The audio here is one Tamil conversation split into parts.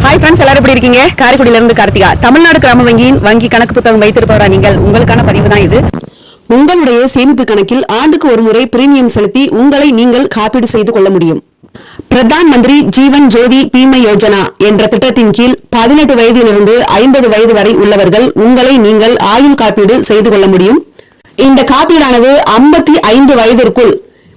ஹாய் ஃப்ரெண்ட்ஸ், எல்லாரும் எப்படி இருக்கீங்க? காரைக்குடியில இருந்து கார்த்திகா. தமிழ்நாடு கிராம வங்கியின் வங்கி கணக்கு புத்தகம் வைத்திருப்பவரா நீங்கள்? உங்களுக்கான பதிவு தான் இது. உங்களுடைய சேமிப்பு கணக்கில் ஆண்டுக்கு ஒரு முறை பிரீமியம் செலுத்தி உங்களை நீங்கள் காப்பீடு செய்து கொள்ள முடியும். பிரதான் மந்திரி ஜீவன் ஜோதி பீமை யோஜனா என்ற திட்டத்தின் கீழ் 18 வயதிலிருந்து 50 வயது வரை உள்ளவர்கள் உங்களை நீங்கள் ஆயுள் காப்பீடு செய்து கொள்ள முடியும். இந்த காப்பீடானது 55 வயதிற்குள்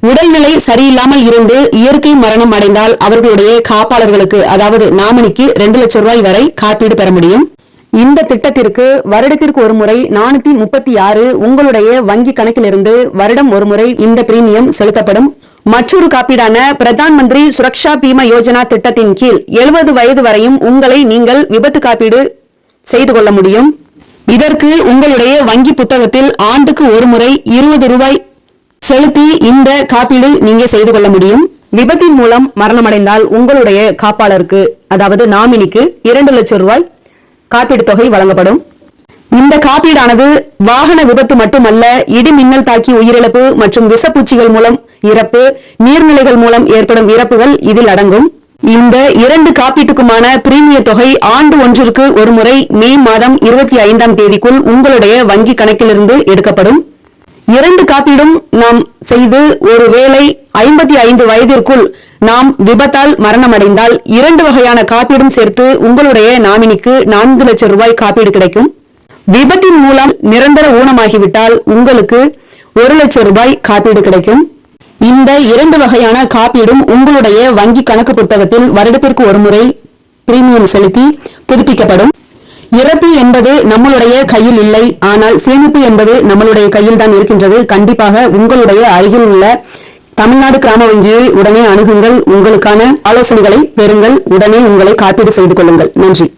உடல்நிலை சரியில்லாமல் இருந்து இயற்கை மரணம் அடைந்தால் அவர்களுடைய காப்பாளர்களுக்கு, அதாவது நாமினிக்கு 2 லட்சம் ரூபாய் வரை காப்பீடு பெற முடியும். இந்த திட்டத்திற்கு வருடத்திற்கு ஒரு முறை 436 உங்களுடைய வங்கி கணக்கிலிருந்து வருடம் ஒரு முறை இந்த பிரீமியம் செலுத்தப்படும். மற்றொரு காப்பீடான பிரதான் மந்திரி சுரக்ஷா பீமா யோஜனா திட்டத்தின் கீழ் 70 வயது வரையும் உங்களை நீங்கள் விபத்து காப்பீடு செய்து கொள்ள முடியும். இதற்கு உங்களுடைய வங்கி புத்தகத்தில் ஆண்டுக்கு ஒரு முறை 20 ரூபாய் செலுத்தி இந்த காப்பீடு நீங்க செய்து கொள்ள முடியும். விபத்தின் மூலம் மரணமடைந்தால் உங்களுடைய காப்பாளருக்கு, அதாவது நாமினிக்கு 2 லட்சம் ரூபாய் காப்பீடு தொகை வழங்கப்படும். இந்த காப்பீடானது வாகன விபத்து மட்டுமல்ல, இடி மின்னல் தாக்கி உயிரிழப்பு மற்றும் விஷப்பூச்சிகள் மூலம் இறப்பு, நீர்நிலைகள் மூலம் ஏற்படும் இறப்புகள் இதில் அடங்கும். இந்த 2 காப்பீட்டுக்குமான பிரீமிய தொகை ஆண்டு ஒன்றிற்கு ஒரு முறை மே மாதம் 25ஆம் தேதிக்குள் உங்களுடைய வங்கி கணக்கிலிருந்து எடுக்கப்படும். 2 காப்பீடும் நாம் செய்து ஒருவேளை 55 வயதிற்குள் நாம் விபத்தால் மரணமடைந்தால் 2 வகையான காப்பீடும் சேர்த்து உங்களுடைய நாமினிக்கு 4 லட்சம் ரூபாய் காப்பீடு கிடைக்கும். விபத்தின் மூலம் நிரந்தர ஊனமாகிவிட்டால் உங்களுக்கு 1 லட்சம் ரூபாய் காப்பீடு கிடைக்கும். இந்த 2 வகையான காப்பீடும் உங்களுடைய வங்கி கணக்கு புத்தகத்தில் வருடத்திற்கு ஒரு முறை பிரீமியம் செலுத்தி புதுப்பிக்கப்படும். இறப்பு என்பது நம்மளுடைய கையில் இல்லை, ஆனால் சேமிப்பு என்பது நம்மளுடைய கையில் தான் இருக்கின்றது. கண்டிப்பாக உங்களுடைய அருகில் உள்ள தமிழ்நாடு கிராம வங்கியை உடனே அணுகுங்கள். உங்களுக்கான ஆலோசனைகளை பெறுங்கள். உடனே உங்களை காப்பீடு செய்து கொள்ளுங்கள். நன்றி.